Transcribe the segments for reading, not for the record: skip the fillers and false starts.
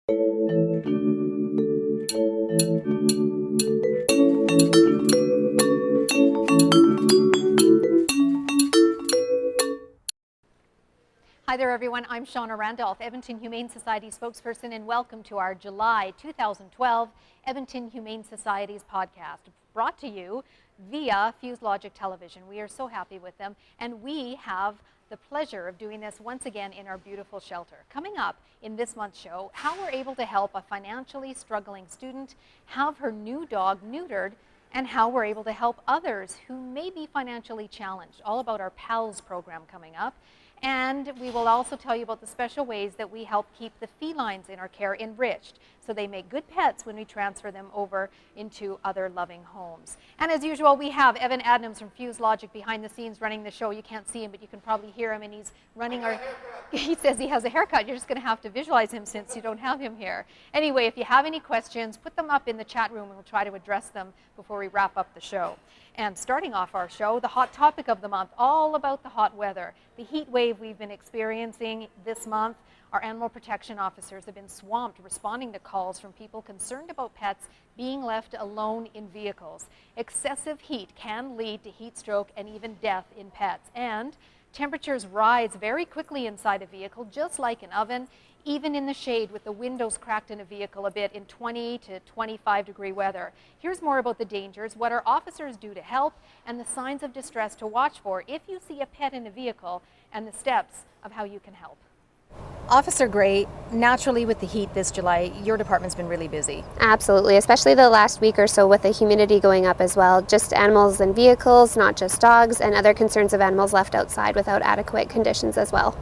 Hi there everyone, I'm Shauna Randolph, Edmonton Humane Society spokesperson, and welcome to our July 2012 Edmonton Humane Society's podcast, brought to you via Fuse Logic Television. We are so happy with them, and we have the pleasure of doing this once again in our beautiful shelter. Coming up in this month's show, how we're able to help a financially struggling student have her new dog neutered, and how we're able to help others who may be financially challenged. All about our PALS program coming up. And we will also tell you about the special ways that we help keep the felines in our care enriched, so they make good pets when we transfer them over into other loving homes. And as usual, we have Evan Adams from Fuse Logic behind the scenes running the show. You can't see him, but you can probably hear him, and he's running our... He says he has a haircut. You're just going to have to visualize him since you don't have him here. Anyway, if you have any questions, put them up in the chat room, and we'll try to address them before we wrap up the show. And starting off our show, the hot topic of the month, all about the hot weather. The heat wave we've been experiencing this month. Our animal protection officers have been swamped responding to calls from people concerned about pets being left alone in vehicles. Excessive heat can lead to heat stroke and even death in pets. And temperatures rise very quickly inside a vehicle, just like an oven, even in the shade with the windows cracked in a vehicle a bit in 20 to 25 degree weather. Here's more about the dangers, what our officers do to help, and the signs of distress to watch for if you see a pet in a vehicle, and the steps of how you can help. Officer Gray, naturally with the heat this July, your department's been really busy. Absolutely, especially the last week or so with the humidity going up as well. Just animals and vehicles, not just dogs, and other concerns of animals left outside without adequate conditions as well.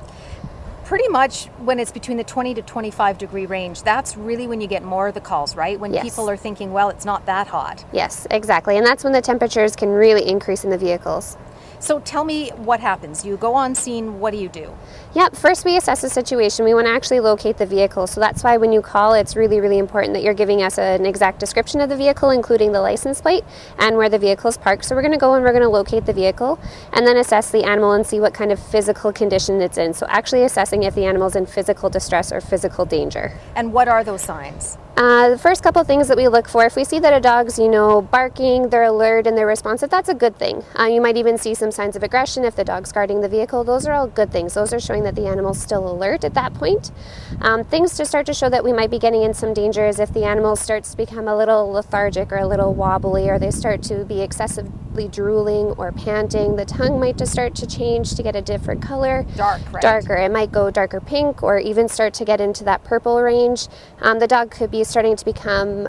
Pretty much when it's between the 20 to 25 degree range, that's really when you get more of the calls, right? When Yes. people are thinking, well, it's not that hot. Yes, exactly, and that's when the temperatures can really increase in the vehicles. So tell me what happens. You go on scene, what do you do? Yep, first we assess the situation. We want to actually locate the vehicle. So that's why when you call, it's really, really important that you're giving us an exact description of the vehicle, including the license plate and where the vehicle is parked. So we're going to go and we're going to locate the vehicle and then assess the animal and see what kind of physical condition it's in. So actually assessing if the animal's in physical distress or physical danger. And what are those signs? The first couple things that we look for, if we see that a dog's, barking, they're alert and they're responsive, that's a good thing. You might even see some signs of aggression if the dog's guarding the vehicle. Those are all good things. Those are showing that the animal's still alert at that point. Things to start to show that we might be getting in some danger is if the animal starts to become a little lethargic or a little wobbly, or they start to be excessively drooling or panting. The tongue might just start to change to get a different color. Dark, right? Darker. It might go darker pink or even start to get into that purple range. The dog could be starting to become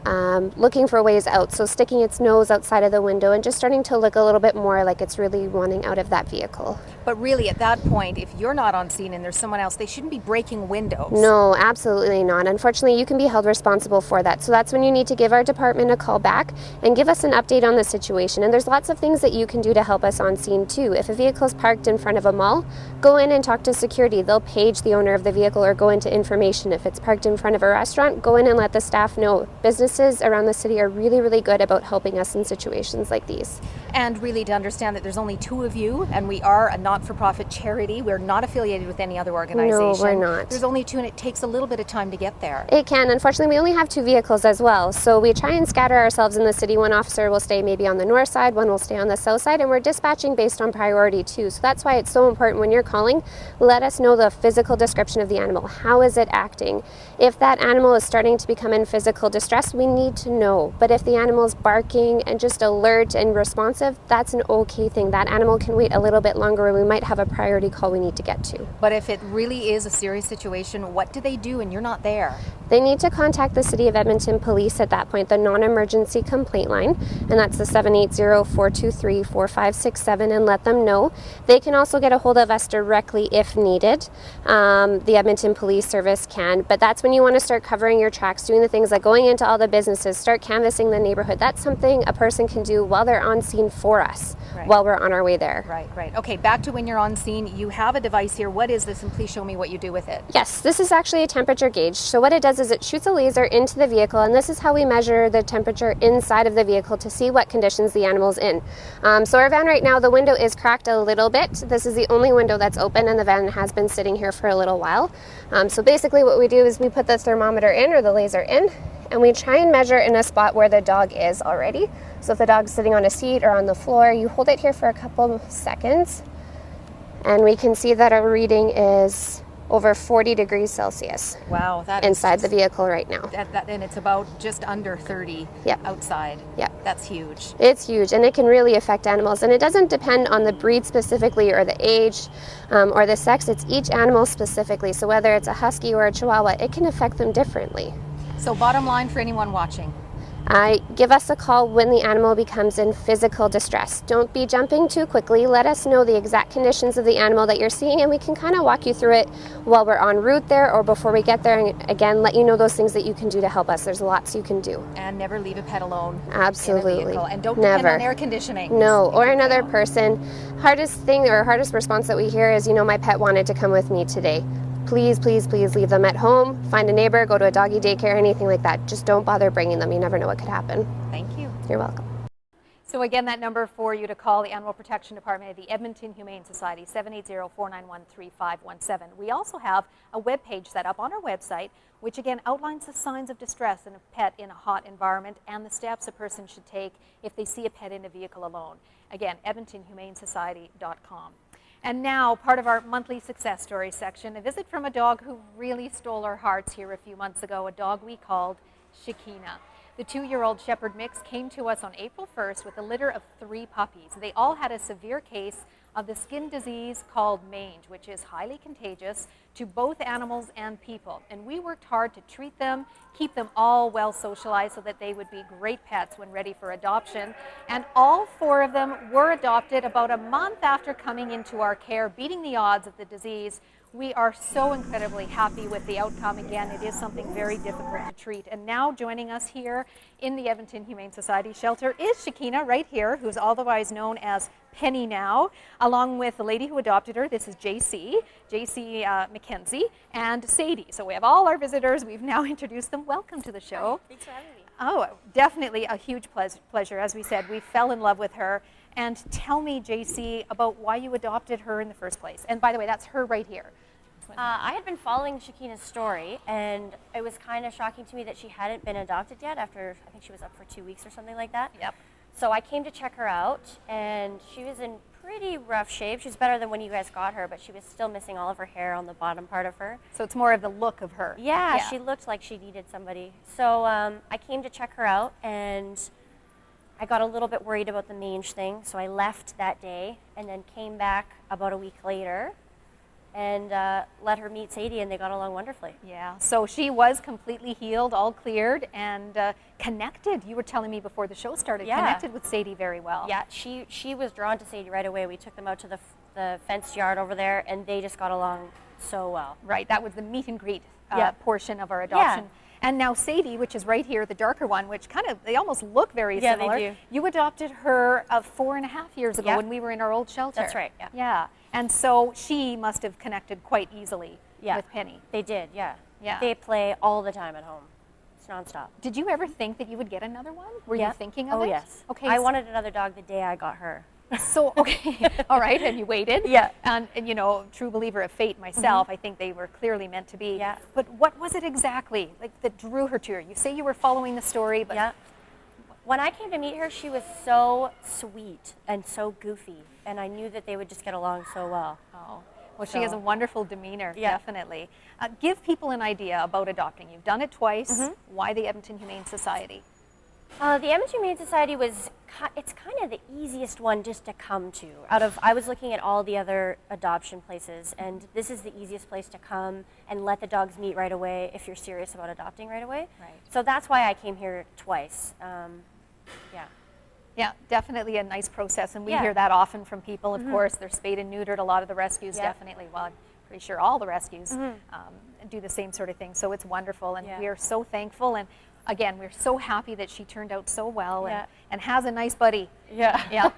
looking for ways out, so sticking its nose outside of the window and just starting to look a little bit more like it's really wanting out of that vehicle. But really at that point, if you're not on scene and there's someone else, they shouldn't be breaking windows. No, absolutely not. Unfortunately, you can be held responsible for that. So that's when you need to give our department a call back and give us an update on the situation. And there's lots of things that you can do to help us on scene too. If a vehicle is parked in front of a mall, go in and talk to security. They'll page the owner of the vehicle or go into information. If it's parked in front of a restaurant, go in and let the staff know. Businesses around the city are really, really good about helping us in situations like these. And really to understand that there's only two of you, and we are a not-for-profit charity. We're not affiliated with any other organization. No, we're not. There's only two, and it takes a little bit of time to get there. It can. Unfortunately, we only have two vehicles as well. So we try and scatter ourselves in the city. One officer will stay maybe on the north side, one will stay on the south side, and we're dispatching based on priority too. So that's why it's so important when you're calling, let us know the physical description of the animal. How is it acting? If that animal is starting to become in physical distress, we need to know. But if the animal is barking and just alert and responsive, that's an okay thing. That animal can wait a little bit longer, and we might have a priority call we need to get to. But if it really is a serious situation, what do they do and you're not there? They need to contact the City of Edmonton Police at that point, the non-emergency complaint line, and that's the 780-423-4567, and let them know. They can also get a hold of us directly if needed. The Edmonton Police Service can, but that's when you want to start covering your tracks, doing the things like going into all the businesses, start canvassing the neighborhood. That's something a person can do while they're on scene for us, while we're on our way there. Right. Okay, back to when you're on scene. You have a device here. What is this? And please show me what you do with it. Yes, this is actually a temperature gauge. So what it does is it shoots a laser into the vehicle, and this is how we measure the temperature inside of the vehicle to see what conditions the animal's in. So our van right now, the window is cracked a little bit. This is the only window that's open, and the van has been sitting here for a little while. So basically what we do is we put the thermometer in, or the laser in, and we try and measure in a spot where the dog is already. So if the dog's sitting on a seat or on the floor, you hold it here for a couple seconds, and we can see that our reading is over 40 degrees Celsius. Wow, that inside is the vehicle right now. And it's about just under 30 outside. Yeah. That's huge. It's huge, and it can really affect animals. And it doesn't depend on the breed specifically, or the age, or the sex. It's each animal specifically. So whether it's a husky or a chihuahua, it can affect them differently. So bottom line for anyone watching, give us a call when the animal becomes in physical distress. Don't be jumping too quickly. Let us know the exact conditions of the animal that you're seeing, and we can kind of walk you through it while we're en route there or before we get there, and again, let you know those things that you can do to help us. There's lots you can do. And never leave a pet alone. Absolutely. In a vehicle. And don't depend on air conditioning. No, or another person. Hardest thing or hardest response that we hear is, my pet wanted to come with me today. Please, please, please leave them at home. Find a neighbor, go to a doggy daycare, anything like that. Just don't bother bringing them. You never know what could happen. Thank you. You're welcome. So again, that number for you to call the Animal Protection Department of the Edmonton Humane Society, 780-491-3517. We also have a web page set up on our website, which again outlines the signs of distress in a pet in a hot environment and the steps a person should take if they see a pet in a vehicle alone. Again, edmontonhumanesociety.com. And now, part of our monthly success story section, a visit from a dog who really stole our hearts here a few months ago, a dog we called Shakina. The 2-year-old Shepherd mix came to us on April 1st with a litter of 3 puppies. They all had a severe case of the skin disease called mange, which is highly contagious to both animals and people. And we worked hard to treat them, keep them all well socialized so that they would be great pets when ready for adoption. And all 4 of them were adopted about a month after coming into our care, beating the odds of the disease. We are so incredibly happy with the outcome. Again, it is something very difficult to treat. And now joining us here in the Edmonton Humane Society shelter is Shakina right here, who's otherwise known as Penny now, along with the lady who adopted her. This is JC McKenzie, and Sadie. So we have all our visitors. We've now introduced them. Welcome to the show. Hi, thanks for having me. Oh, definitely a huge pleasure. As we said, we fell in love with her. And tell me, JC, about why you adopted her in the first place. And by the way, that's her right here. I had been following Shakina's story, and it was kind of shocking to me that she hadn't been adopted yet after, I think she was up for 2 weeks or something like that. Yep. So I came to check her out, and she was in pretty rough shape. She was better than when you guys got her, but she was still missing all of her hair on the bottom part of her. So it's more of the look of her. Yeah, she looked like she needed somebody. So I came to check her out, and I got a little bit worried about the mange thing, so I left that day and then came back about a week later and let her meet Sadie, and they got along wonderfully. Yeah, so she was completely healed, all cleared, and connected. You were telling me before the show started, connected with Sadie very well. Yeah, she was drawn to Sadie right away. We took them out to the fenced yard over there, and they just got along so well. Right, that was the meet and greet portion of our adoption. Yeah. And now Sadie, which is right here, the darker one, which kind of, they almost look very similar. They do. You adopted her 4.5 years ago when we were in our old shelter. That's right, Yeah, and so she must have connected quite easily with Penny. They did, yeah. Yeah. They play all the time at home. It's nonstop. Did you ever think that you would get another one? Were you thinking of it? Oh, yes. Okay. I wanted another dog the day I got her. So, okay, all right, and you waited. Yeah. And you know, true believer of fate myself, I think they were clearly meant to be. Yeah. But what was it exactly that drew her to her? You say you were following the story, but... Yeah. When I came to meet her, she was so sweet and so goofy, and I knew that they would just get along so well. Oh, well, she has a wonderful demeanor, Yeah. definitely. Give people an idea about adopting. You've done it twice. Why the Edmonton Humane Society? The Edmonton Humane Society it's kind of the easiest one just to come to. I was looking at all the other adoption places, and this is the easiest place to come and let the dogs meet right away if you're serious about adopting right away. Right. So that's why I came here twice. Yeah. Yeah, definitely a nice process, and we hear that often from people. Of course, they're spayed and neutered. A lot of the rescues definitely, well, I'm pretty sure all the rescues do the same sort of thing. So it's wonderful, and we are so thankful. And again, we're so happy that she turned out so well Yeah. and has a nice buddy. Yeah. Yeah.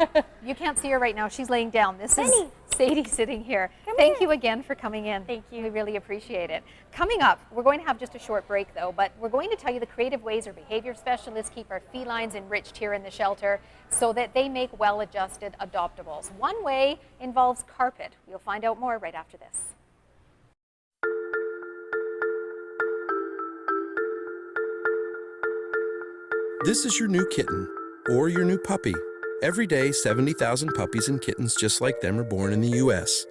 You can't see her right now. She's laying down. This is Sadie sitting here. Come Thank here. you again for coming in. Thank you. We really appreciate it. Coming up, we're going to have just a short break though, but we're going to tell you the creative ways our behavior specialists keep our felines enriched here in the shelter so that they make well-adjusted adoptables. One way involves carpet. We'll find out more right after this. This is your new kitten, or your new puppy. Every day, 70,000 puppies and kittens just like them are born in the U.S.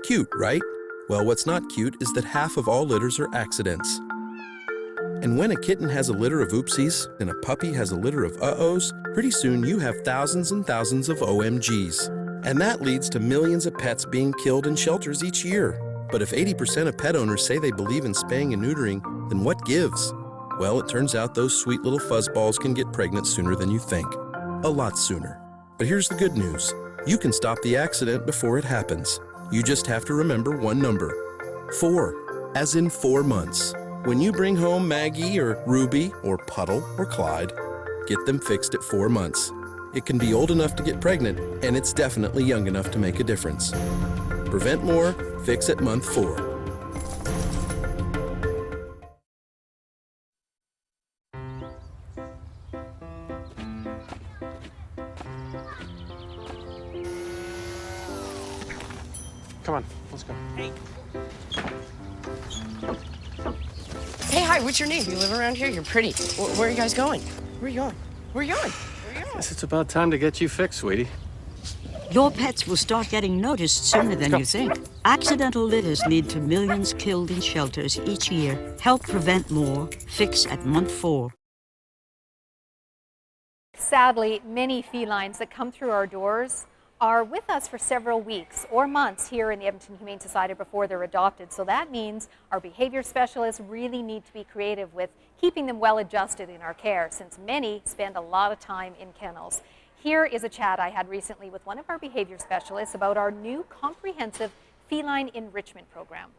Cute, right? Well, what's not cute is that half of all litters are accidents. And when a kitten has a litter of oopsies and a puppy has a litter of uh-ohs, pretty soon you have thousands and thousands of OMGs. And that leads to millions of pets being killed in shelters each year. But if 80% of pet owners say they believe in spaying and neutering, then what gives? Well, it turns out those sweet little fuzzballs can get pregnant sooner than you think. A lot sooner. But here's the good news. You can stop the accident before it happens. You just have to remember one number. 4, as in 4 months. When you bring home Maggie or Ruby or Puddle or Clyde, get them fixed at 4 months. It can be old enough to get pregnant, and it's definitely young enough to make a difference. Prevent more, fix at month 4. Come on, let's go. Hey, hi, what's your name? You live around here? You're pretty. Where are you guys going? Where are you going? Where are you going? Where are you going? Guess it's about time to get you fixed, sweetie. Your pets will start getting noticed sooner than you think. Accidental litters lead to millions killed in shelters each year. Help prevent more. Fix at month 4. Sadly, many felines that come through our doors are with us for several weeks or months here in the Edmonton Humane Society before they're adopted. So that means our behavior specialists really need to be creative with keeping them well adjusted in our care, since many spend a lot of time in kennels. Here is a chat I had recently with one of our behavior specialists about our new comprehensive feline enrichment program.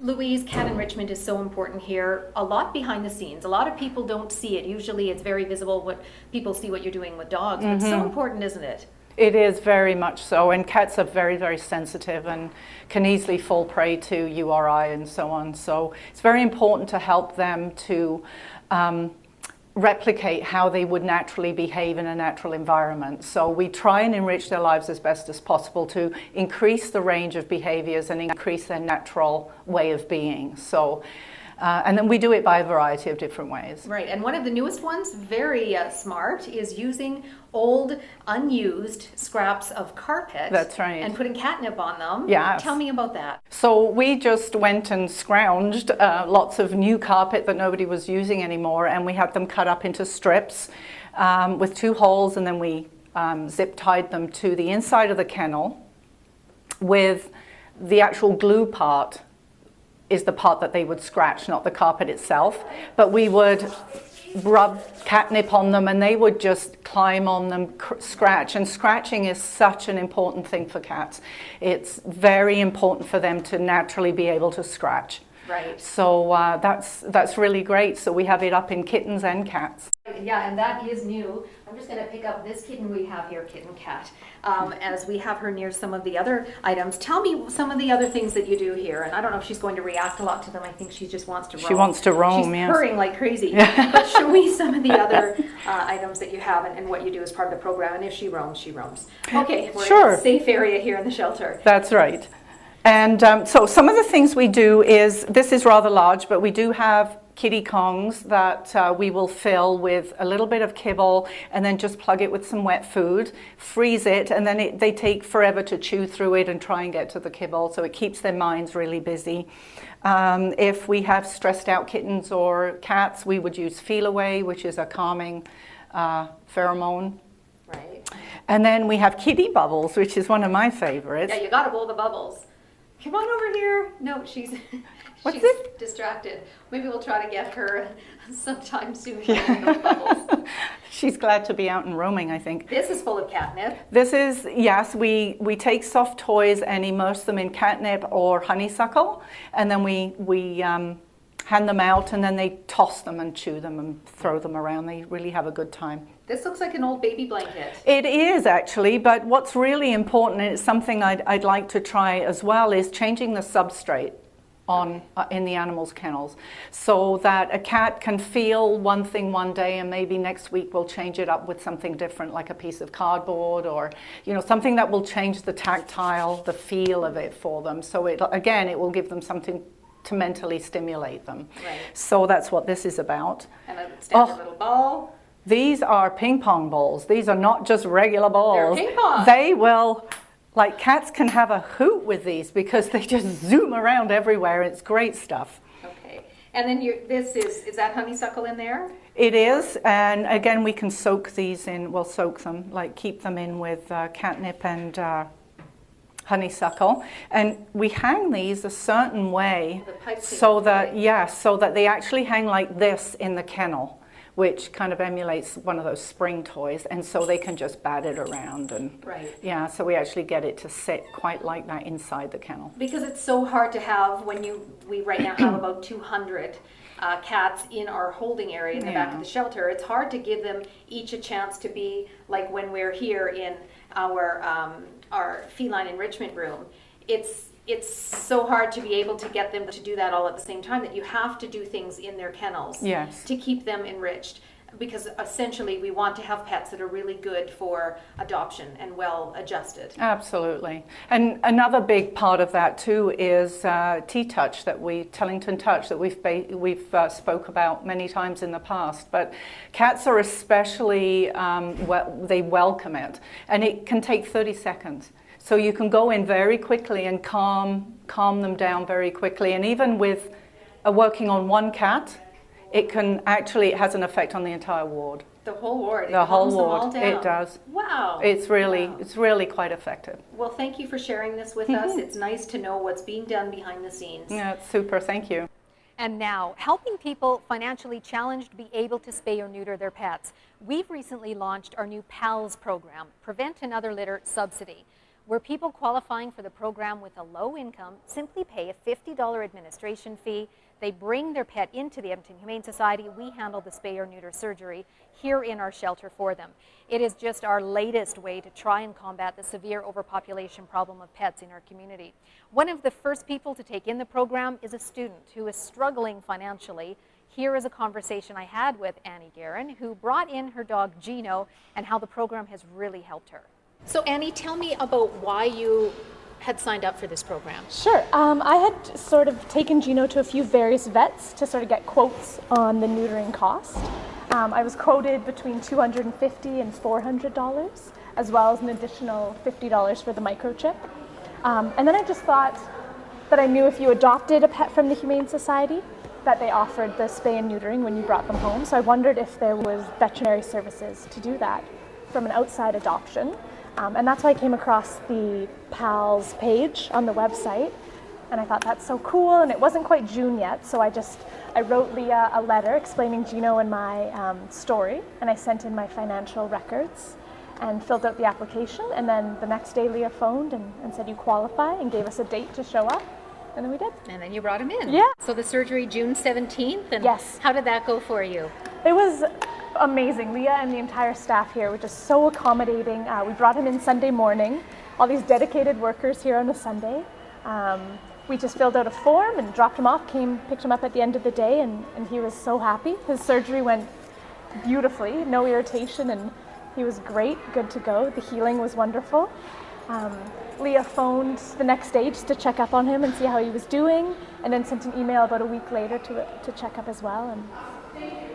Louise, cat enrichment is so important here. A lot behind the scenes. A lot of people don't see it. Usually it's very visible what people see what you're doing with dogs, but so important, isn't it? It is very much so, and cats are very, very sensitive and can easily fall prey to URI and so on. So it's very important to help them to replicate how they would naturally behave in a natural environment. So we try and enrich their lives as best as possible to increase the range of behaviors and increase their natural way of being. So, and then we do it by a variety of different ways. Right, and one of the newest ones, very smart, is using old, unused scraps of carpet. That's right. And putting catnip on them. Yes. Tell me about that. So we just went and scrounged lots of new carpet that nobody was using anymore, and we had them cut up into strips with 2 holes, and then we zip tied them to the inside of the kennel with the actual glue part is the part that they would scratch, not the carpet itself. But we would rub catnip on them and they would just climb on them, scratch. And scratching is such an important thing for cats. It's very important for them to naturally be able to scratch. Right. So that's really great. So we have it up in kittens and cats. Yeah, and that is new. I'm just going to pick up this kitten we have here, Kitten Cat, as we have her near some of the other items. Tell me some of the other things that you do here. And I don't know if she's going to react a lot to them. I think she just wants to roam. She wants to roam, She's yes. purring like crazy. But show me some of the other items that you have and what you do as part of the program. And if she roams, she roams. Okay, we're Sure. in a safe area here in the shelter. That's right. And so some of the things we do is, this is rather large, but we do have kitty kongs that we will fill with a little bit of kibble and then just plug it with some wet food, freeze it, and then they take forever to chew through it and try and get to the kibble, so it keeps their minds really busy. If we have stressed out kittens or cats, we would use Feel Away, which is a calming pheromone. Right. And then we have kitty bubbles, which is one of my favorites. Yeah, you got to blow the bubbles. Come on over here. No, she's What's she's this? distracted. Maybe we'll try to get her sometime soon. Those bubbles. She's glad to be out and roaming, I think. This is full of catnip. This is, yes, we take soft toys and immerse them in catnip or honeysuckle, and then we hand them out, and then they toss them and chew them and throw them around. They really have a good time. This looks like an old baby blanket. It is actually, but what's really important, and it's something I'd like to try as well, is changing the substrate on in the animals' kennels, so that a cat can feel one thing one day and maybe next week we'll change it up with something different, like a piece of cardboard, or something that will change the tactile, the feel of it for them. So it will give them something to mentally stimulate them. Right. So that's what this is about. And a standard little ball. These are ping pong balls. These are not just regular balls. They're ping pong. They will, like, cats can have a hoot with these because they just zoom around everywhere. It's great stuff. Okay. And then this is that honeysuckle in there? It is, and again, we can soak these in. We'll soak them, like keep them in with catnip and honeysuckle, and we hang these a certain way so that they actually hang like this in the kennel, which kind of emulates one of those spring toys, and so they can just bat it around, and so we actually get it to sit quite like that inside the kennel. Because it's so hard to have we right now have about 200 cats in our holding area in the back of the shelter. It's hard to give them each a chance to be like when we're here in our feline enrichment room. It's so hard to be able to get them to do that all at the same time, that you have to do things in their kennels to keep them enriched, because essentially we want to have pets that are really good for adoption and well adjusted. Absolutely. And another big part of that too is T-Touch, Tellington Touch, that we've spoke about many times in the past. But cats are especially, they welcome it, and it can take 30 seconds. So you can go in very quickly and calm them down very quickly. And even with working on one cat, it has an effect on the entire ward. The whole ward. The whole ward. Them all down. It does. Wow. It's really quite effective. Well, thank you for sharing this with us. It's nice to know what's being done behind the scenes. Yeah, it's super. Thank you. And now, helping people financially challenged be able to spay or neuter their pets. We've recently launched our new PALS program, Prevent Another Litter Subsidy, where people qualifying for the program with a low income simply pay a $50 administration fee. They bring their pet into the Edmonton Humane Society. We handle the spay or neuter surgery here in our shelter for them. It is just our latest way to try and combat the severe overpopulation problem of pets in our community. One of the first people to take in the program is a student who is struggling financially. Here is a conversation I had with Annie Guerin, who brought in her dog Gino, and how the program has really helped her. So Annie, tell me about why you had signed up for this program. Sure. I had sort of taken Gino to a few various vets to sort of get quotes on the neutering cost. I was quoted between $250 and $400, as well as an additional $50 for the microchip. And then I just thought that I knew if you adopted a pet from the Humane Society, that they offered the spay and neutering when you brought them home. So I wondered if there was veterinary services to do that from an outside adoption. And that's why I came across the PALS page on the website, and I thought that's so cool. And it wasn't quite June yet, so I wrote Leah a letter explaining Gino and my story, and I sent in my financial records and filled out the application. And then the next day Leah phoned and said you qualify, and gave us a date to show up, and then we did. And then you brought him in. Yeah. So the surgery June 17th, and yes. How did that go for you? It was amazing. Leah and the entire staff here were just so accommodating. We brought him in Sunday morning, all these dedicated workers here on a Sunday. We just filled out a form and dropped him off, picked him up at the end of the day, and he was so happy. His surgery went beautifully, no irritation, and he was great, good to go. The healing was wonderful. Leah phoned the next day just to check up on him and see how he was doing, and then sent an email about a week later to check up as well. And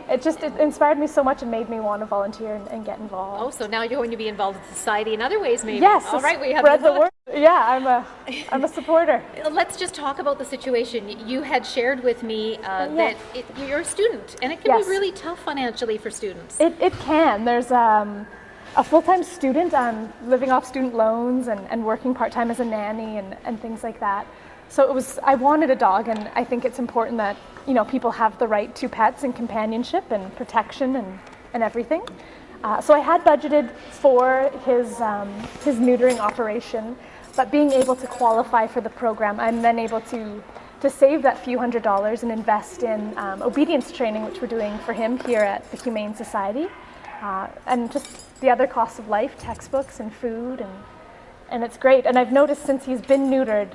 it inspired me so much and made me want to volunteer and get involved. Oh, so now you're going to be involved in society in other ways, maybe? Yes. All right, we have spread the word. Yeah, I'm a supporter. Let's just talk about the situation. You had shared with me that you're a student, and it can be really tough financially for students. It can. There's a full-time student living off student loans and working part-time as a nanny and things like that. So I wanted a dog, and I think it's important that people have the right to pets and companionship and protection and everything. So I had budgeted for his neutering operation, but being able to qualify for the program, I'm then able to to save that few $100s and invest in obedience training, which we're doing for him here at the Humane Society, and just the other costs of life, textbooks and food, and it's great. And I've noticed since he's been neutered,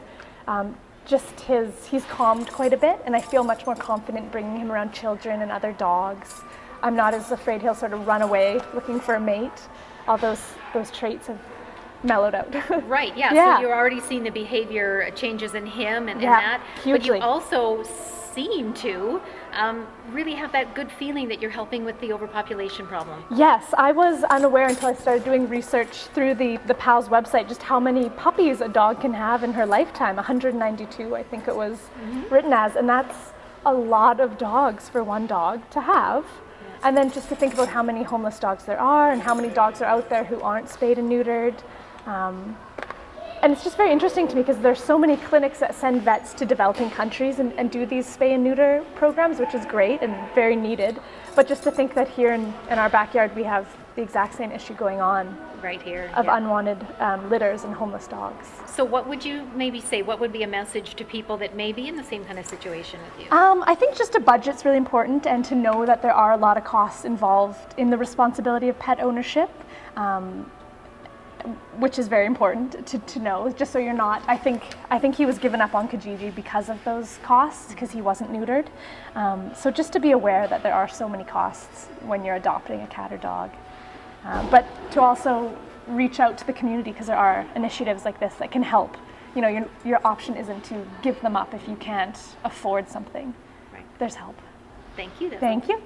he's calmed quite a bit, and I feel much more confident bringing him around children and other dogs. I'm not as afraid he'll sort of run away looking for a mate. All those traits have mellowed out. Right, yeah. Yeah. So you're already seeing the behavior changes in him and Yeah, that. hugely. But you also seem to really have that good feeling that you're helping with the overpopulation problem. Yes, I was unaware until I started doing research through the PALS website just how many puppies a dog can have in her lifetime. 192, I think it was written as, and that's a lot of dogs for one dog to have. Yes. And then just to think about how many homeless dogs there are and how many dogs are out there who aren't spayed and neutered. And it's just very interesting to me because there's so many clinics that send vets to developing countries and do these spay and neuter programs, which is great and very needed. But just to think that here in our backyard we have the exact same issue going on. Right here. Of unwanted litters and homeless dogs. So what would you maybe say, what would be a message to people that may be in the same kind of situation with you? I think just a budget's really important, and to know that there are a lot of costs involved in the responsibility of pet ownership. Which is very important to know, just so you're not, I think he was given up on Kijiji because of those costs, because he wasn't neutered. So just to be aware that there are so many costs when you're adopting a cat or dog. But to also reach out to the community, because there are initiatives like this that can help. You know, your option isn't to give them up if you can't afford something. Right. There's help. Thank you. Thank you.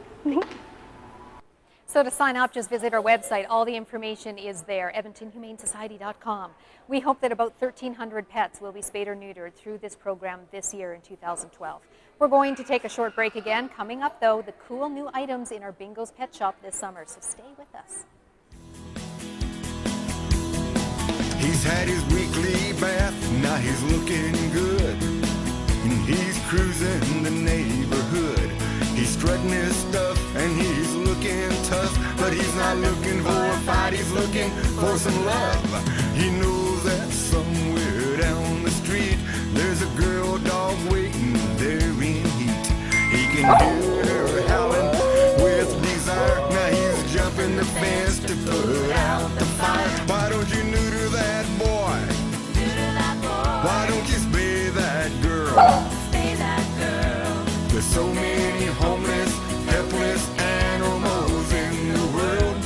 So to sign up, just visit our website. All the information is there, edmontonhumanesociety.com. We hope that about 1,300 pets will be spayed or neutered through this program this year in 2012. We're going to take a short break again. Coming up, though, the cool new items in our Bingo's Pet Shop this summer, so stay with us. He's had his weekly bath, now he's looking good. And he's cruising the neighborhood. He's strutting his stuff and he's looking tough, but he's not looking for a fight, he's looking for some love. He knows that somewhere down the street there's a girl dog waiting there in heat. He can hear her howling with desire. Now he's jumping the fence to put out the fire. Why don't you neuter that boy? Why don't you spay that girl? Spay that girl. There's so many homeless, helpless animals in the world.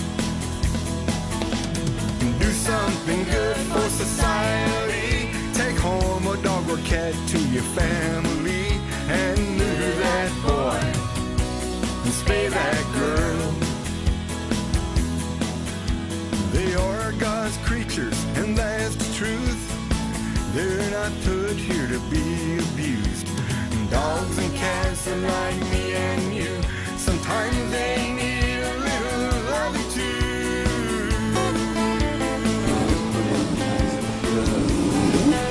Do something good for society. Take home a dog or cat to your family and neuter that boy and spay that girl. They are God's creatures, and that's the truth. They're not put here to be abused. Dogs and cats are like me and you. Sometimes they need a little loving too. Come here now.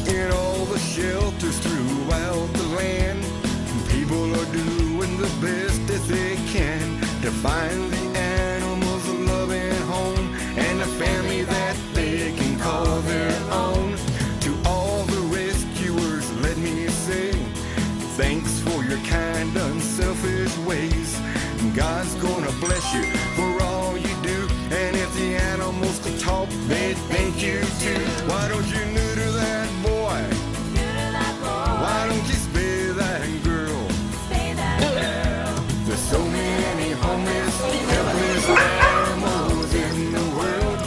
In all the shelters throughout the land, people are doing the best that they can to find the animals a loving home and a family that they can call their own. To all the rescuers, let me say, thanks for your kind, unselfish ways. God's gonna bless you for all you do, and if the animals could talk, they'd thank you too. Why don't you neuter that boy? Why don't you spay that girl? There's so many homeless, helpless animals in the world.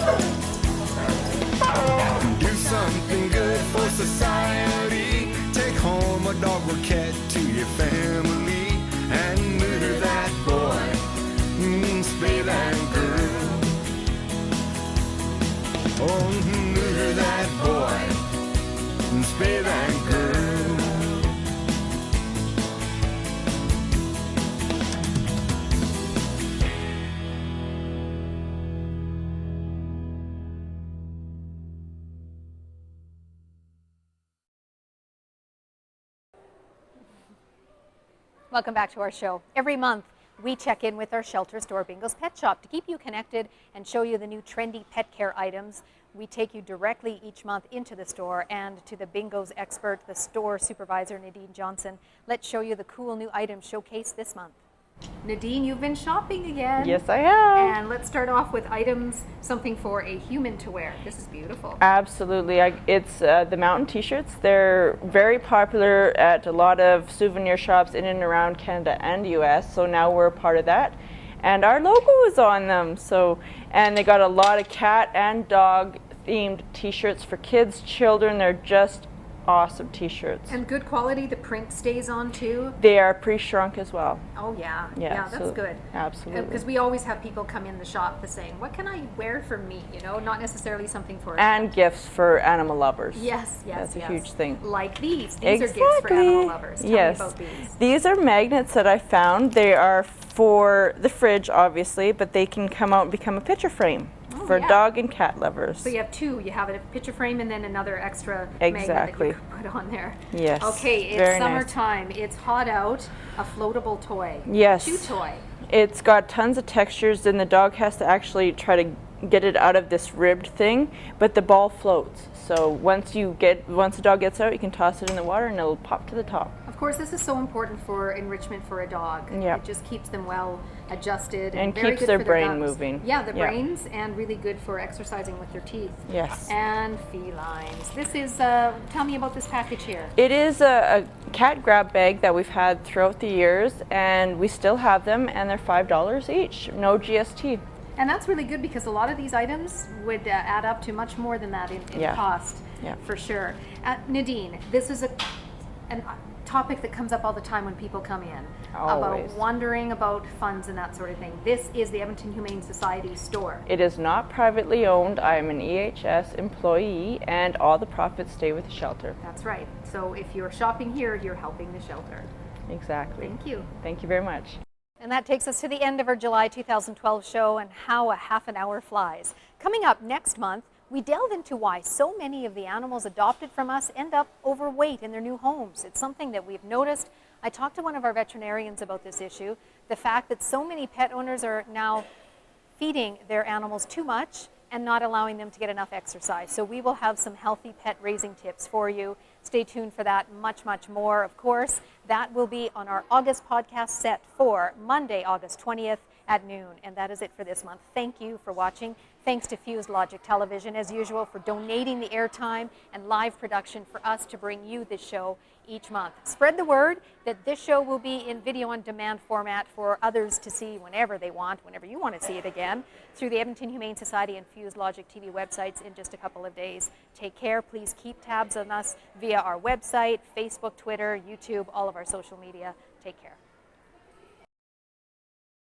Do something good for society. Take home a dog or cat to your family and neuter that boy. Spay that girl. Oh, neuter that boy. Spay that girl. Welcome back to our show. Every month, We check in with our Shelter Store Bingo's Pet Shop to keep you connected and show you the new trendy pet care items. We take you directly each month into the store and to the Bingo's expert, the store supervisor, Nadine Johnson. Let's show you the cool new items showcased this month. Nadine, you've been shopping again. Yes, I have. And let's start off with items, something for a human to wear. This is beautiful. Absolutely. It's the mountain t-shirts. They're very popular at a lot of souvenir shops in and around Canada and US, so now we're a part of that. And our logo is on them. And they got a lot of cat and dog themed t-shirts for kids, children. They're just awesome t-shirts. And good quality, the print stays on too? They are pre-shrunk as well. Oh yeah, yeah, that's good. Absolutely. Because we always have people come in the shop saying, what can I wear for me? You know, not necessarily something for and gifts for animal lovers. Yes, That's a huge thing. Like these. These are gifts for animal lovers. Tell me about these. These are magnets that I found. They are for the fridge, obviously, but they can come out and become a picture frame. For dog and cat lovers. So you have two. You have a picture frame and then another extra magnet that you can put on there. Yes. Okay, it's summertime. Nice. It's hot out. A floatable toy. Yes. Chew toy. It's got tons of textures, and the dog has to actually try to get it out of this ribbed thing, but the ball floats. So once the dog gets out, you can toss it in the water and it'll pop to the top. Of course, this is so important for enrichment for a dog. Yeah. It just keeps them well adjusted and very keeps good their for brain gums. moving. Yeah, the brains, and really good for exercising with their teeth. Yes. And felines. This is, tell me about this package here. It is a cat grab bag that we've had throughout the years, and we still have them, and they're $5 each, no GST. And that's really good because a lot of these items would add up to much more than that in cost, for sure. Nadine, this is a topic that comes up all the time when people come in. Always. About wondering about funds and that sort of thing. This is the Edmonton Humane Society store. It is not privately owned. I am an EHS employee, and all the profits stay with the shelter. That's right. So if you're shopping here, you're helping the shelter. Exactly. Thank you. Thank you very much. And that takes us to the end of our July 2012 show and how a half an hour flies. Coming up next month, we delve into why so many of the animals adopted from us end up overweight in their new homes. It's something that we've noticed. I talked to one of our veterinarians about this issue, the fact that so many pet owners are now feeding their animals too much and not allowing them to get enough exercise. So we will have some healthy pet raising tips for you. Stay tuned for that, much, much more. Of course, that will be on our August podcast set for Monday, August 20th at noon. And that is it for this month. Thank you for watching. Thanks to Fuse Logic Television, as usual, for donating the airtime and live production for us to bring you this show each month. Spread the word that this show will be in video on demand format for others to see whenever they want, whenever you want to see it again, through the Edmonton Humane Society and Fuse Logic TV websites in just a couple of days. Take care. Please keep tabs on us via our website, Facebook, Twitter, YouTube, all of our social media. Take care.